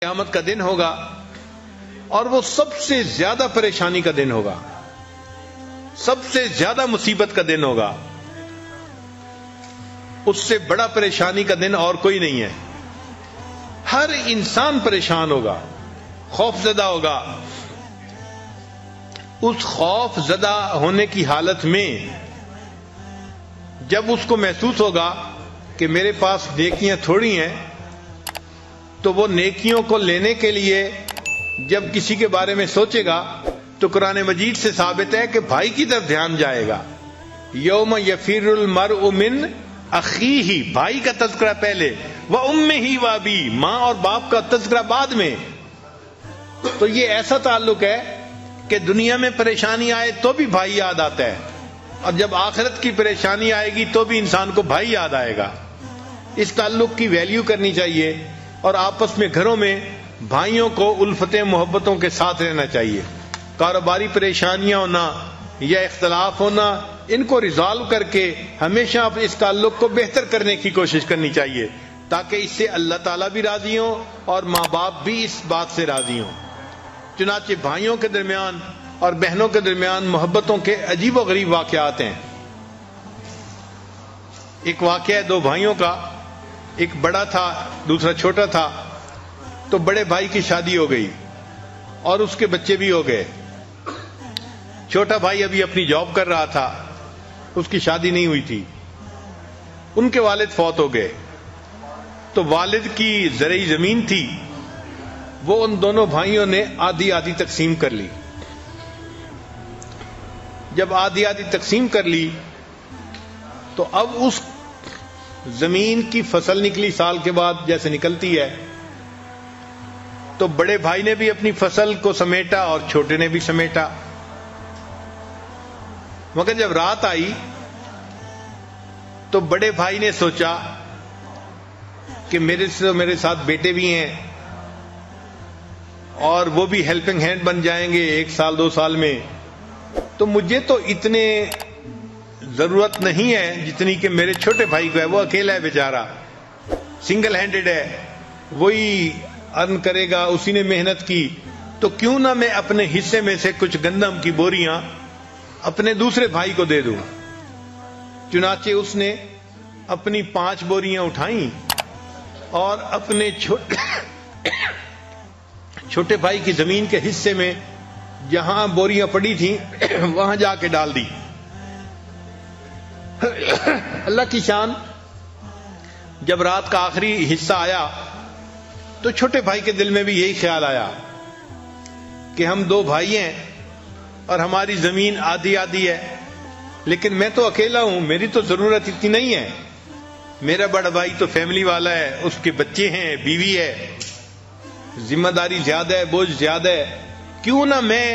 قیامت کا دن ہوگا اور وہ سب سے زیادہ پریشانی کا دن ہوگا، سب سے زیادہ مصیبت کا دن ہوگا. اس سے بڑا پریشانی کا دن اور کوئی نہیں ہے. ہر انسان پریشان ہوگا، خوف زدہ ہوگا. اس خوف زدہ ہونے کی حالت میں جب اس کو محسوس ہوگا کہ میرے پاس نیکیاں تھوڑی ہیں، تو وہ نیکیوں کو لینے کے لیے جب کسی کے بارے میں سوچے گا تو قرآن مجید سے ثابت ہے کہ بھائی کی طرف دھیان جائے گا. یوم یفر المرء من اخیہ، بھائی کا تذکرہ پہلے، وامہ وابیہ، ماں اور باپ کا تذکرہ بعد میں. تو یہ ایسا تعلق ہے کہ دنیا میں پریشانی آئے تو بھی بھائی یاد آتا ہے، اور جب آخرت کی پریشانی آئے گی تو بھی انسان کو بھائی یاد آئے گا. اس تعلق کی ویلیو کرنی چاہیے اور آپس میں گھروں میں بھائیوں کو الفتیں محبتوں کے ساتھ رہنا چاہیے. کاروباری پریشانیاں ہونا یا اختلاف ہونا، ان کو ریزالو کر کے ہمیشہ اس تعلق کو بہتر کرنے کی کوشش کرنی چاہیے، تاکہ اس سے اللہ تعالیٰ بھی راضی ہوں اور ماں باپ بھی اس بات سے راضی ہوں. چنانچہ بھائیوں کے درمیان اور بہنوں کے درمیان محبتوں کے عجیب و غریب واقعات ہیں. ایک واقعہ ہے دو بھائیوں کا، ایک بڑا تھا دوسرا چھوٹا تھا. تو بڑے بھائی کی شادی ہو گئی اور اس کے بچے بھی ہو گئے. چھوٹا بھائی ابھی اپنی جاب کر رہا تھا، اس کی شادی نہیں ہوئی تھی. ان کے والد فوت ہو گئے، تو والد کی زرعی زمین تھی، وہ ان دونوں بھائیوں نے آدھی آدھی تقسیم کر لی. جب آدھی آدھی تقسیم کر لی تو اب اس زمین کی فصل نکلی سال کے بعد جیسے نکلتی ہے. تو بڑے بھائی نے بھی اپنی فصل کو سمیٹا اور چھوٹے نے بھی سمیٹا. مگر جب رات آئی تو بڑے بھائی نے سوچا کہ میرے ساتھ بیٹے بھی ہیں اور وہ بھی ہیلپنگ ہینڈ بن جائیں گے 1 سال 2 سال میں، تو مجھے تو اتنے ضرورت نہیں ہے جتنی کہ میرے چھوٹے بھائی کو ہے. وہ اکیلا ہے بیچارہ، سنگل ہینڈڈ ہے، وہی ارن کرے گا، اسی نے محنت کی. تو کیوں نہ میں اپنے حصے میں سے کچھ گندم کی بوریاں اپنے دوسرے بھائی کو دے دوں. چنانچہ اس نے اپنی 5 بوریاں اٹھائیں اور اپنے چھوٹے بھائی کی زمین کے حصے میں جہاں بوریاں پڑی تھیں وہاں جا کے ڈال دی. اللہ کی شان، جب رات کا آخری حصہ آیا تو چھوٹے بھائی کے دل میں بھی یہی خیال آیا کہ ہم 2 بھائی ہیں اور ہماری زمین آدھی آدھی ہے، لیکن میں تو اکیلا ہوں، میری تو ضرورت اتنی نہیں ہے. میرا بڑا بھائی تو فیملی والا ہے، اس کے بچے ہیں، بیوی ہے، ذمہ داری زیادہ ہے، بوجھ زیادہ ہے. کیوں نہ میں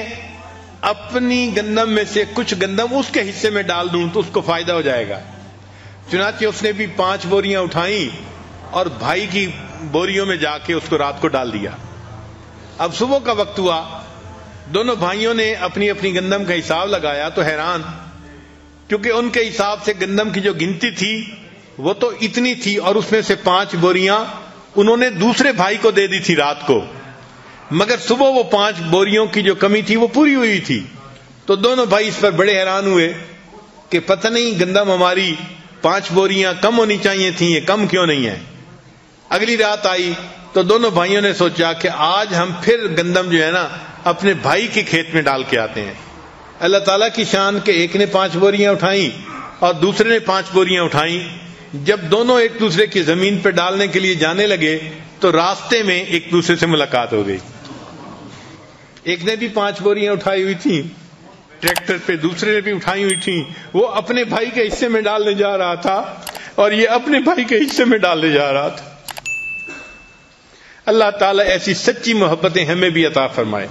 اپنی گندم میں سے کچھ گندم اس کے حصے میں ڈال دوں تو اس کو فائدہ ہو جائے گا. چنانچہ اس نے بھی 5 بوریاں اٹھائیں اور بھائی کی بوریوں میں جا کے اس کو رات کو ڈال دیا. اب صبح کا وقت ہوا، دونوں بھائیوں نے اپنی اپنی گندم کا حساب لگایا تو حیران، کیونکہ ان کے حساب سے گندم کی جو گنتی تھی وہ تو اتنی تھی، اور اس میں سے 5 بوریاں انہوں نے دوسرے بھائی کو دے دی تھی رات کو، مگر صبح وہ 5 بوریوں کی جو کمی تھی وہ پوری ہوئی تھی. تو دونوں بھائی اس پر بڑے حیران ہوئے کہ پتہ نہیں گندم ہماری 5 بوریاں کم ہونی چاہیے تھیں، یہ کم کیوں نہیں ہے. اگلی رات آئی تو دونوں بھائیوں نے سوچا کہ آج ہم پھر گندم جو ہے نا اپنے بھائی کے کھیت میں ڈال کے آتے ہیں. اللہ تعالیٰ کی شان کہ ایک نے 5 بوریاں اٹھائیں اور دوسرے نے 5 بوریاں اٹھائیں. جب دونوں ایک دوسرے کی زمین پہ ڈالنے کے لیے جانے لگے تو راستے میں ایک دوسرے سے ملاقات ہو گئی. ایک نے بھی 5 بوریاں اٹھائی ہوئی تھیں ٹریکٹر پہ، دوسرے نے بھی اٹھائی ہوئی تھیں. وہ اپنے بھائی کے حصے میں ڈالنے جا رہا تھا اور یہ اپنے بھائی کے حصے میں ڈالنے جا رہا تھا. اللہ تعالیٰ ایسی سچی محبتیں ہمیں بھی عطا فرمائے.